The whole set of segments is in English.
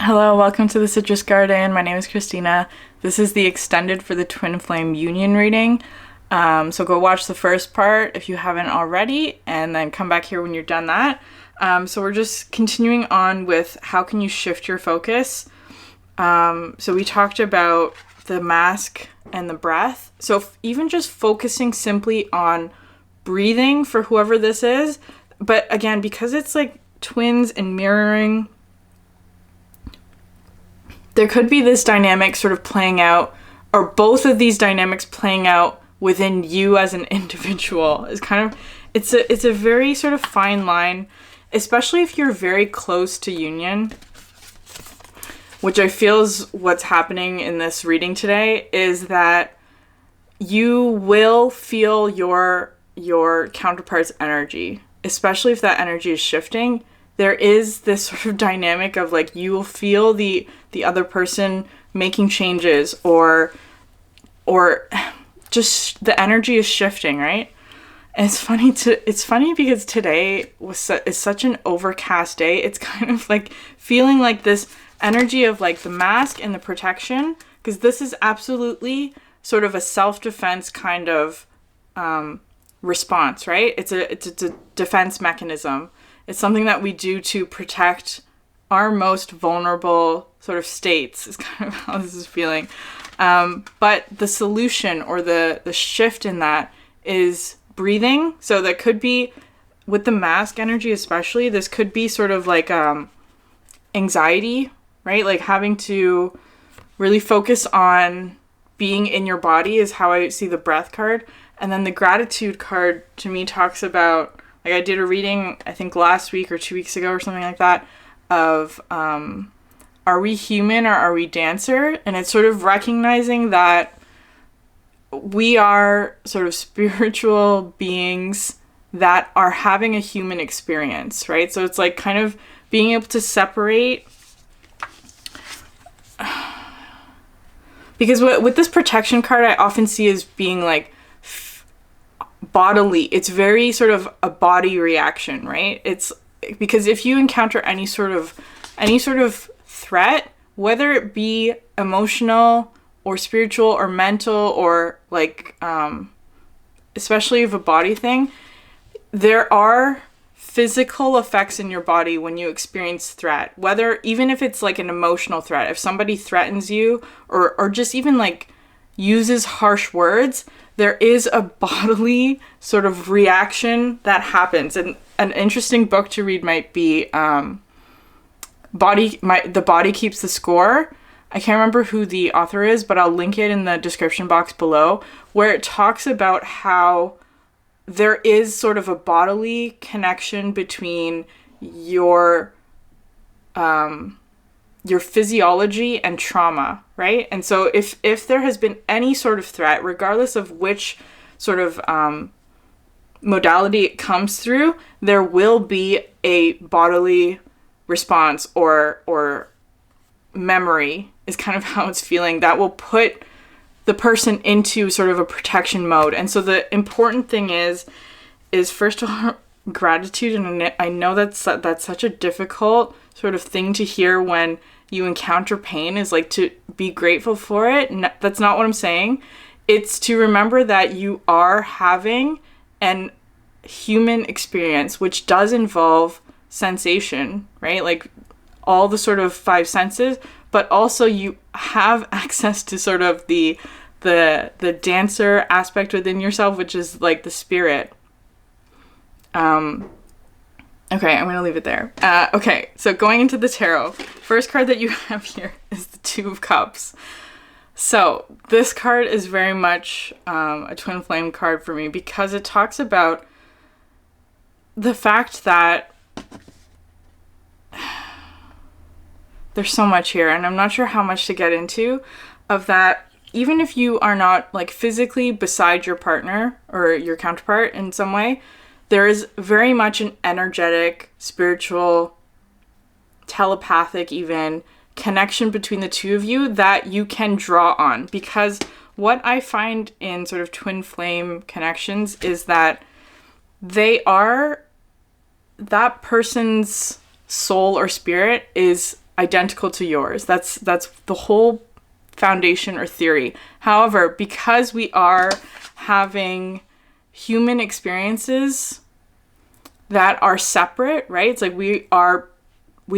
Hello, welcome to the Citrus Garden. My name is Christina. This is the extended for the Twin Flame Union reading. So go watch the first part if you haven't already, and then come back here when you're done that. So we're just continuing on with how can you shift your focus. So we talked about the mask and the breath. So even just focusing simply on breathing for whoever this is, but again, because it's like twins and mirroring, there could be this dynamic sort of playing out, or both of these dynamics playing out within you as an individual. Is kind of, it's a very sort of fine line, especially if you're very close to union, which I feel is what's happening in this reading today, is that you will feel your counterpart's energy, especially if that energy is shifting. There is this sort of dynamic of like you will feel the other person making changes or just the energy is shifting, right? And it's funny because today is such an overcast day. It's kind of like feeling like this energy of like the mask and the protection, because this is absolutely sort of a self-defense kind of response, right? It's a defense mechanism. It's something that we do to protect our most vulnerable sort of states, is kind of how this is feeling. But the solution or the shift in that is breathing. So that could be, with the mask energy especially, this could be sort of like anxiety, right? Like having to really focus on being in your body is how I see the breath card. And then the gratitude card to me talks about, like I did a reading, I think last week or 2 weeks ago or something like that, of are we human or are we dancer? And it's sort of recognizing that we are sort of spiritual beings that are having a human experience, right? So it's like kind of being able to separate, because with this protection card I often see as being like bodily. It's very sort of a body reaction, right? It's because if you encounter any sort of threat, whether it be emotional or spiritual or mental or like especially of a body thing, there are physical effects in your body when you experience threat, whether even if it's like an emotional threat. If somebody threatens you or just even like uses harsh words, there is a bodily sort of reaction that happens. And an interesting book to read might be The Body Keeps the Score. I can't remember who the author is, but I'll link it in the description box below, where it talks about how there is sort of a bodily connection between your physiology and trauma, right? And so if there has been any sort of threat, regardless of which sort of modality it comes through, there will be a bodily response or memory, is kind of how it's feeling, that will put the person into sort of a protection mode. And so the important thing is first of all, gratitude. And I know that's such a difficult sort of thing to hear when you encounter pain, is like to be grateful for it. That's not what I'm saying. It's to remember that you are having an human experience, which does involve sensation, right? Like all the sort of five senses, but also you have access to sort of the dancer aspect within yourself, which is like the spirit. Okay, I'm going to leave it there. Okay, so going into the tarot, first card that you have here is the Two of Cups. So this card is very much a twin flame card for me, because it talks about the fact that there's so much here, and I'm not sure how much to get into, of that even if you are not like physically beside your partner or your counterpart in some way, there is very much an energetic, spiritual, telepathic even connection between the two of you that you can draw on. Because what I find in sort of twin flame connections is that that person's soul or spirit is identical to yours. That's the whole foundation or theory. However, because we are having human experiences that are separate, right? It's like we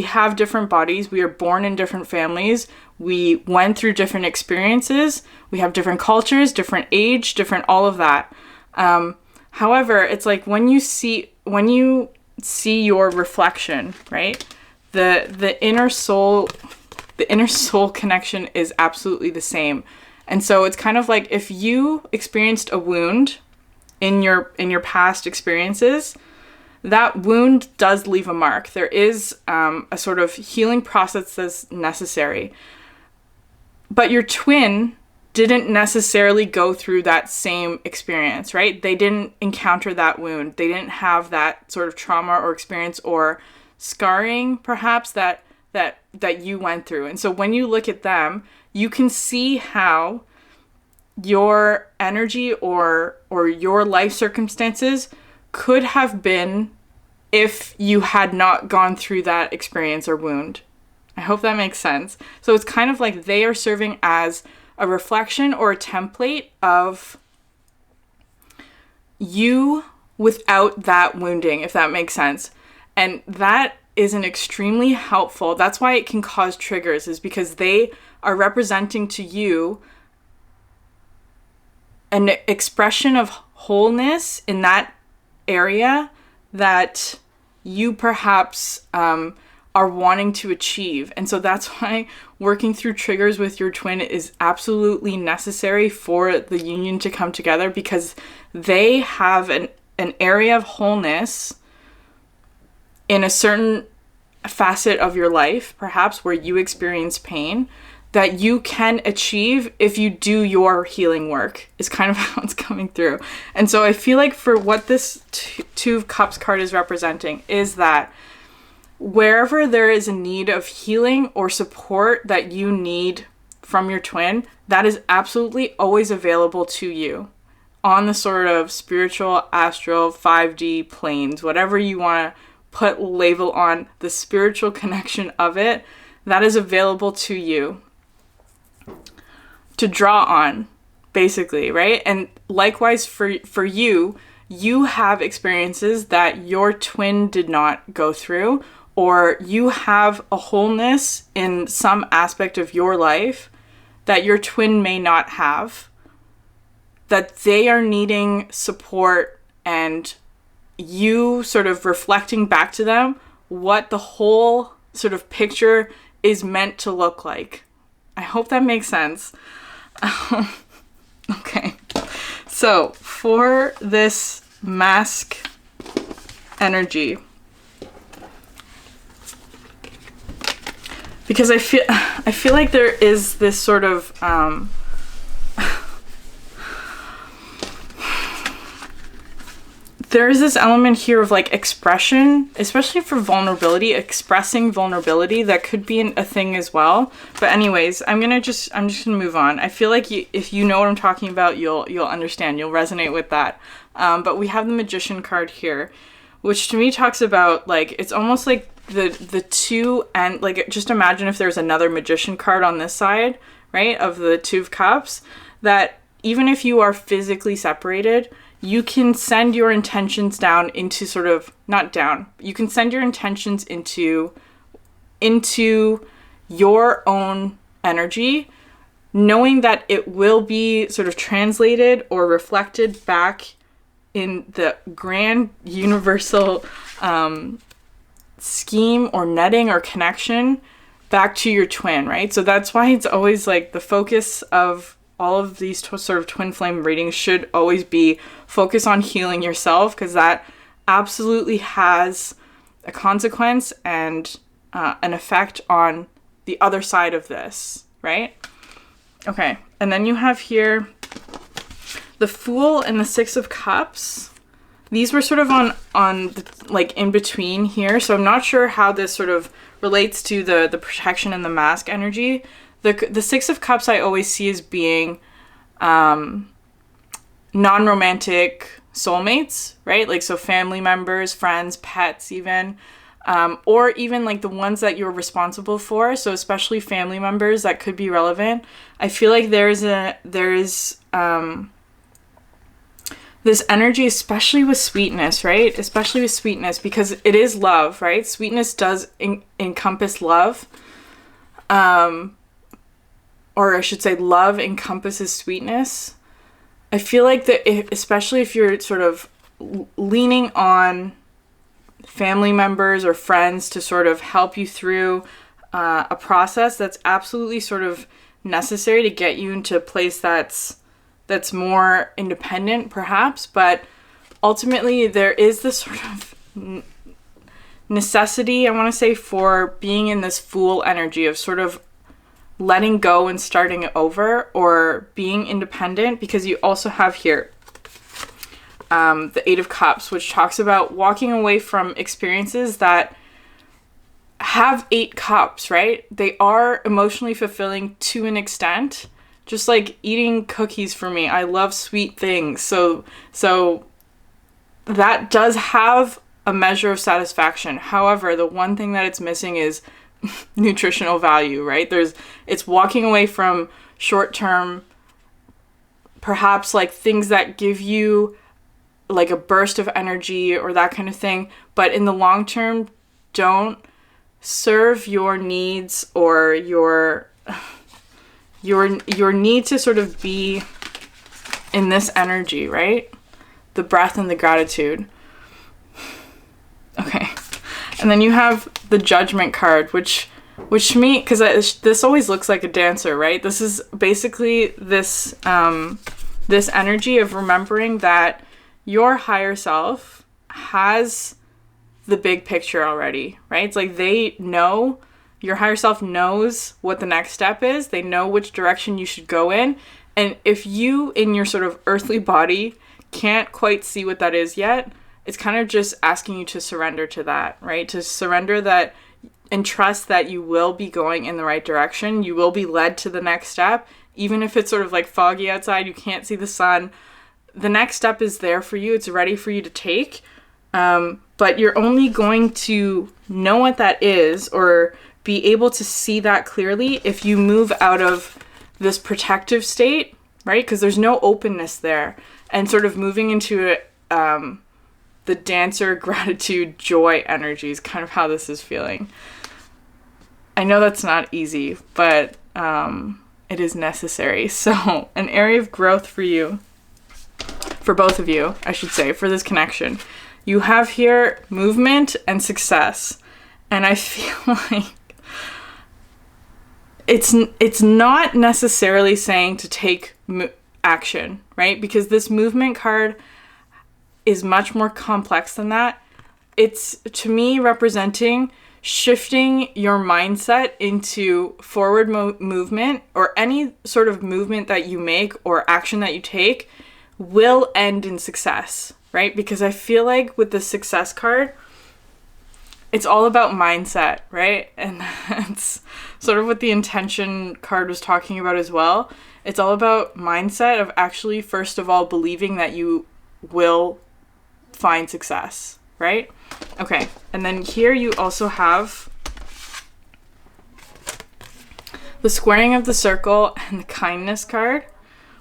have different bodies. We are born in different families. We went through different experiences. We have different cultures, different age, different all of that. However, it's like when you see your reflection, right? The inner soul connection is absolutely the same. And so it's kind of like if you experienced a wound in your past experiences, that wound does leave a mark. There is a sort of healing process that's necessary. But your twin didn't necessarily go through that same experience, right? They didn't encounter that wound. They didn't have that sort of trauma or experience or scarring, perhaps, that you went through. And so when you look at them, you can see how your energy or your life circumstances could have been if you had not gone through that experience or wound. I hope that makes sense. So it's kind of like they are serving as a reflection or a template of you without that wounding, if that makes sense. And that is an extremely helpful, that's why it can cause triggers, is because they are representing to you an expression of wholeness in that area that you perhaps are wanting to achieve. And so that's why working through triggers with your twin is absolutely necessary for the union to come together, because they have an area of wholeness in a certain facet of your life, perhaps where you experience pain, that you can achieve if you do your healing work, is kind of how it's coming through. And so I feel like for what this Two of Cups card is representing is that wherever there is a need of healing or support that you need from your twin, that is absolutely always available to you on the sort of spiritual, astral, 5D planes, whatever you want to put label on the spiritual connection of it, that is available to you to draw on, basically, right? And likewise for you have experiences that your twin did not go through, or you have a wholeness in some aspect of your life that your twin may not have, that they are needing support, and you sort of reflecting back to them what the whole sort of picture is meant to look like. I hope that makes sense. Okay. So for this mask energy, because I feel like there is this sort of there's this element here of like expression, especially for vulnerability, expressing vulnerability, that could be a thing as well. But anyways, I'm just gonna move on. I feel like if you know what I'm talking about, you'll understand, you'll resonate with that. But we have the Magician card here, which to me talks about like, it's almost like the two, and like, just imagine if there's another Magician card on this side, right, of the Two of Cups, that even if you are physically separated, you can send your intentions down into sort of, not down, you can send your intentions into your own energy, knowing that it will be sort of translated or reflected back in the grand universal scheme or netting or connection back to your twin, right? So that's why it's always like the focus of all of these sort of twin flame readings should always be focus on healing yourself, because that absolutely has a consequence and an effect on the other side of this, right? Okay, and then you have here the Fool and the Six of Cups. These were sort of on the, like in between here, so I'm not sure how this sort of relates to the protection and the mask energy. The Six of Cups I always see as being non-romantic soulmates, right? Like, so family members, friends, pets even. or even like the ones that you're responsible for. So especially family members, that could be relevant. I feel like there's this energy, especially with sweetness, right? Especially with sweetness, because it is love, right? Sweetness does encompass love. Or I should say love encompasses sweetness. I feel like that, especially if you're sort of leaning on family members or friends to sort of help you through a process that's absolutely sort of necessary to get you into a place that's more independent, perhaps, but ultimately there is this sort of necessity, I want to say, for being in this Fool energy of sort of letting go and starting over, or being independent, because you also have here the Eight of Cups, which talks about walking away from experiences that have 8 cups, right? They are emotionally fulfilling to an extent. Just like eating cookies for me. I love sweet things. So that does have a measure of satisfaction. However, the one thing that it's missing is nutritional value, right? It's walking away from short-term, perhaps like things that give you like a burst of energy or that kind of thing, but in the long term don't serve your needs or your need to sort of be in this energy, right? The breath and the gratitude. Okay. And then you have the Judgment card, which to me, because this always looks like a dancer, right? This is basically this energy of remembering that your higher self has the big picture already, right? It's like they know, your higher self knows what the next step is. They know which direction you should go in. And if you, in your sort of earthly body, can't quite see what that is yet, it's kind of just asking you to surrender to that, right? To surrender that and trust that you will be going in the right direction. You will be led to the next step. Even if it's sort of like foggy outside, you can't see the sun. The next step is there for you. It's ready for you to take. But you're only going to know what that is or be able to see that clearly if you move out of this protective state, right? Because there's no openness there. And sort of moving into the dancer, gratitude, joy energy is kind of how this is feeling. I know that's not easy, but it is necessary. So an area of growth for you, for both of you, I should say, for this connection. You have here movement and success. And I feel like it's not necessarily saying to take action, right? Because this movement card is much more complex than that. It's, to me, representing shifting your mindset into forward movement, or any sort of movement that you make or action that you take will end in success, right? Because I feel like with the success card, it's all about mindset, right? And that's sort of what the intention card was talking about as well. It's all about mindset of actually, first of all, believing that you will find success, right? Okay, and then here you also have the squaring of the circle and the kindness card,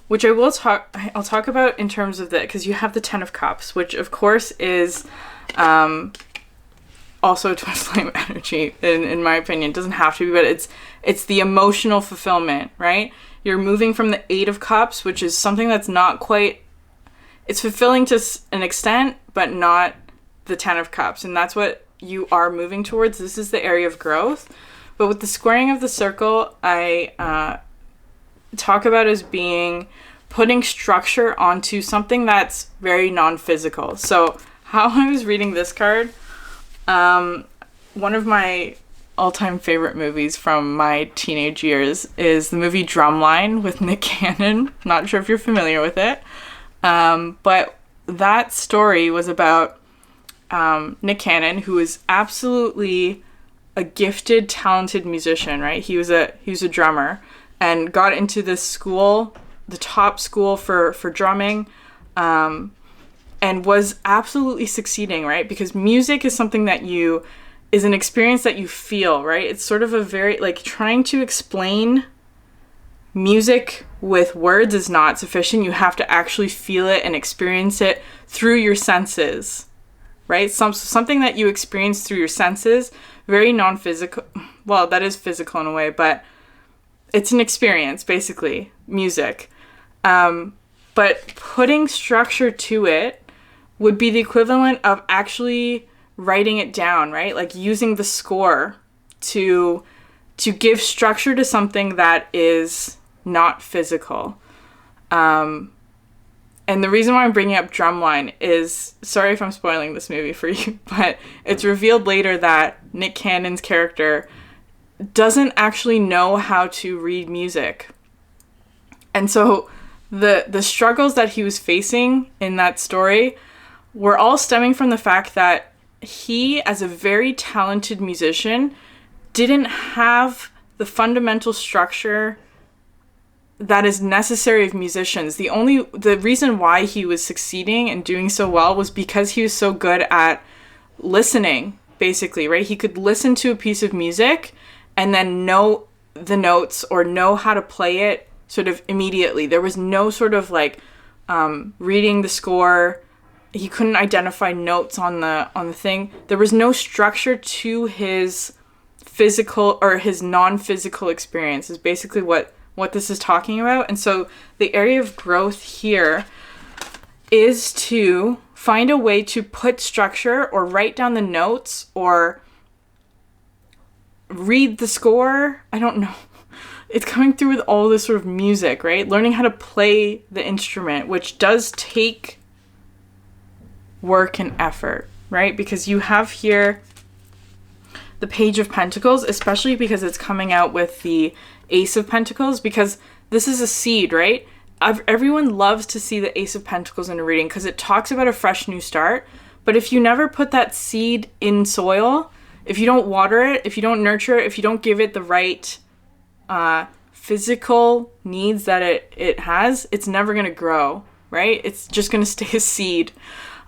which I'll talk about in terms of because you have the 10 of Cups, which of course is also twin flame energy, in my opinion. It doesn't have to be, but it's the emotional fulfillment, right? You're moving from the 8 of Cups, which is something that's not quite, it's fulfilling to an extent, but not the 10 of Cups. And that's what you are moving towards. This is the area of growth. But with the squaring of the circle, I talk about as being putting structure onto something that's very non-physical. So how I was reading this card, one of my all-time favorite movies from my teenage years is the movie Drumline with Nick Cannon. Not sure if you're familiar with it. But that story was about Nick Cannon, who is absolutely a gifted, talented musician, right? He was a drummer and got into this school, the top school for drumming, and was absolutely succeeding, right? Because music is something that you is an experience that you feel, right? It's sort of a very, like, trying to explain music with words is not sufficient. You have to actually feel it and experience it through your senses, right? Something that you experience through your senses, very non-physical. Well, that is physical in a way, but it's an experience, basically, music. But putting structure to it would be the equivalent of actually writing it down, right? Like using the score to give structure to something that is not physical. And the reason why I'm bringing up Drumline is, sorry if I'm spoiling this movie for you, but it's revealed later that Nick Cannon's character doesn't actually know how to read music. And so the struggles that he was facing in that story were all stemming from the fact that he, as a very talented musician, didn't have the fundamental structure that is necessary of musicians. The reason why he was succeeding and doing so well was because he was so good at listening, basically, right? He could listen to a piece of music and then know the notes or know how to play it sort of immediately. There was no sort of like reading the score. He couldn't identify notes on the thing. There was no structure to his physical or his non-physical experience is basically what this is talking about. And so the area of growth here is to find a way to put structure or write down the notes or read the score. I don't know. It's coming through with all this sort of music, right? Learning how to play the instrument, which does take work and effort, right? Because you have here the Page of Pentacles, especially because it's coming out with the Ace of Pentacles, because this is a seed, right? Everyone loves to see the Ace of Pentacles in a reading because it talks about a fresh new start. But if you never put that seed in soil, if you don't water it, if you don't nurture it, if you don't give it the right physical needs that it has, it's never going to grow, right? It's just going to stay a seed.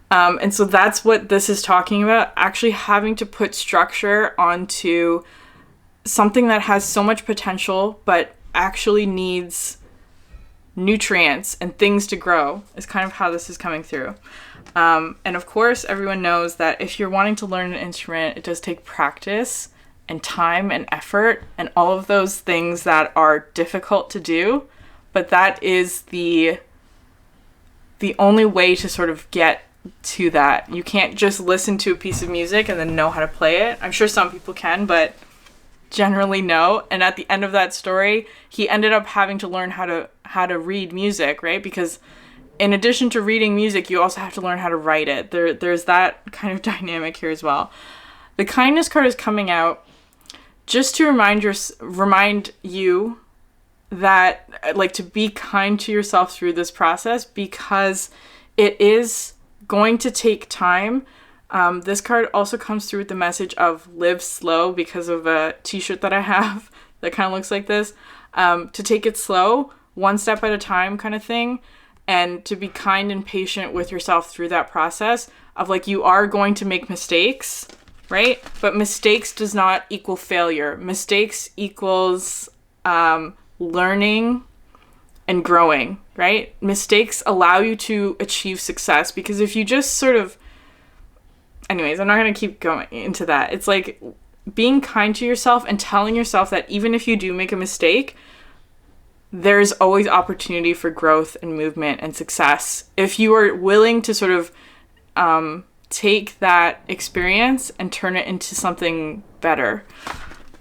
And so that's what this is talking about, actually having to put structure onto something that has so much potential, but actually needs nutrients and things to grow is kind of how this is coming through. And of course, everyone knows that if you're wanting to learn an instrument, it does take practice and time and effort and all of those things that are difficult to do. But that is the only way to sort of get to that. You can't just listen to a piece of music and then know how to play it. I'm sure some people can, but generally no. And at the end of that story, he ended up having to learn how to read music, right? Because in addition to reading music, you also have to learn how to write it. There's that kind of dynamic here as well. The kindness card is coming out just to remind you that, like, to be kind to yourself through this process, because it is going to take time. This card also comes through with the message of live slow, because of a t-shirt that I have that kind of looks like this. To take it slow, one step at a time kind of thing, and to be kind and patient with yourself through that process of, like, you are going to make mistakes, right? But mistakes does not equal failure. Mistakes equals learning and growing, right? Mistakes allow you to achieve success, because if you just sort of... Anyways, I'm not going to keep going into that. It's like being kind to yourself and telling yourself that even if you do make a mistake, there's always opportunity for growth and movement and success. If you are willing to sort of take that experience and turn it into something better.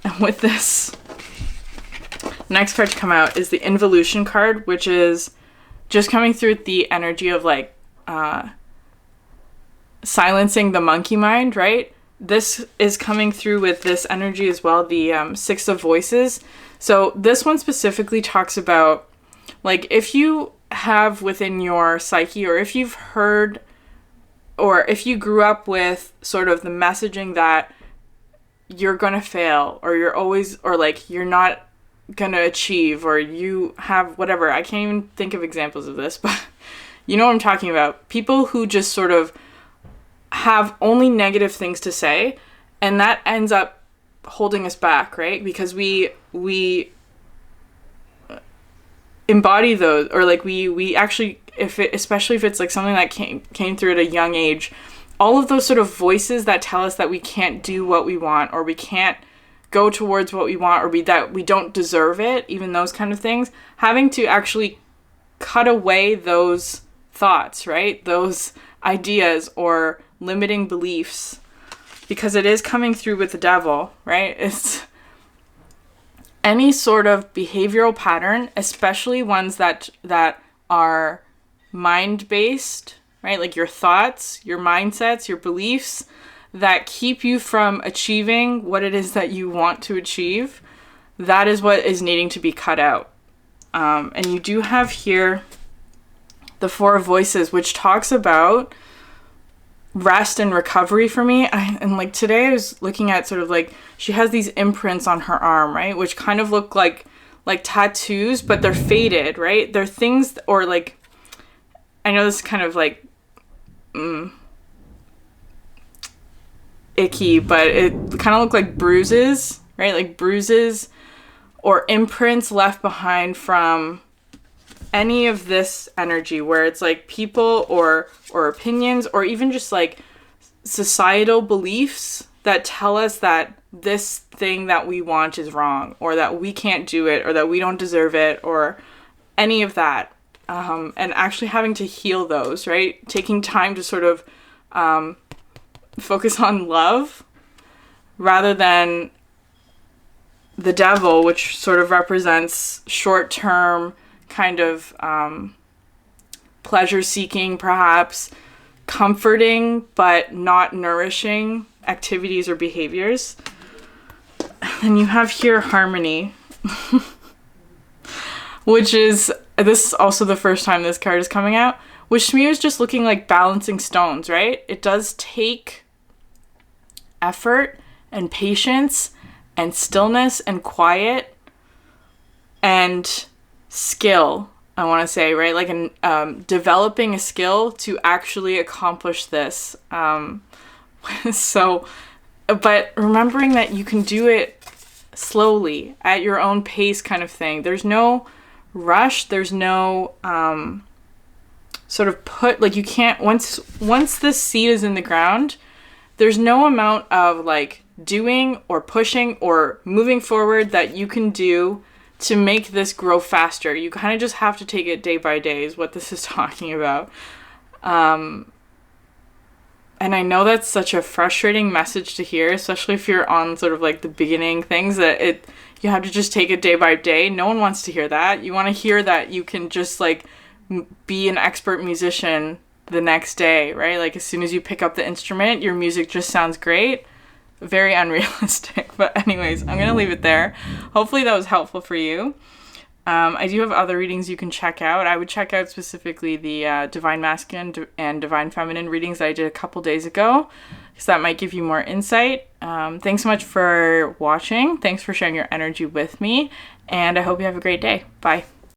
And with this, next card to come out is the Involution card, which is just coming through the energy of, like, silencing the monkey mind, right? This is coming through with this energy as well, the Six of Voices. So this one specifically talks about, like, if you have within your psyche, or if you've heard, or if you grew up with sort of the messaging that you're gonna fail, or you're always, or like you're not gonna achieve, or you have whatever, I can't even think of examples of this, but you know what I'm talking about. People who just sort of have only negative things to say, And that ends up holding us back, right? Because we embody those, or like we actually, especially if it's like something that came through at a young age, all of those sort of voices that tell us that we can't do what we want, or we can't go towards what we want, or that we don't deserve it, even those kind of things, having to actually cut away those thoughts, right? Those ideas or limiting beliefs, because it is coming through with the devil, right? It's any sort of behavioral pattern, especially ones that are mind-based, right? Like your thoughts, your mindsets, your beliefs that keep you from achieving what it is that you want to achieve. That is what is needing to be cut out. And you do have here the Four of Voices, which talks about rest and recovery for me. And like today I was looking at sort of like, she has these imprints on her arm, right? Which kind of look like tattoos, but they're faded, right? They're things, or like, I know this is kind of like icky, but it kind of look like bruises, right? Like bruises or imprints left behind from any of this energy, where it's like people or opinions, or even just like societal beliefs that tell us that this thing that we want is wrong, or that we can't do it, or that we don't deserve it, or any of that. And actually having to heal those, right? Taking time to sort of focus on love rather than the devil, which sort of represents short-term kind of pleasure-seeking, perhaps comforting but not nourishing activities or behaviors. And you have here harmony, which is, this is also the first time this card is coming out, which to me is just looking like balancing stones, right? It does take effort and patience and stillness and quiet and skill, I want to say, right? Like developing a skill to actually accomplish this. So, but remembering that you can do it slowly at your own pace, kind of thing. There's no rush. There's no sort of like you can't, once this seed is in the ground, there's no amount of like doing or pushing or moving forward that you can do to make this grow faster. You kind of just have to take it day by day, is what this is talking about. And I know that's such a frustrating message to hear, especially if you're on sort of like the beginning things, that you have to just take it day by day. No one wants to hear that. You want to hear that you can just like be an expert musician the next day, right? Like as soon as you pick up the instrument, your music just sounds great. Very unrealistic. But anyways, I'm going to leave it there. Hopefully that was helpful for you. I do have other readings you can check out. I would check out specifically the Divine Masculine and Divine Feminine readings that I did a couple days ago, because that might give you more insight. Thanks so much for watching. Thanks for sharing your energy with me. And I hope you have a great day. Bye.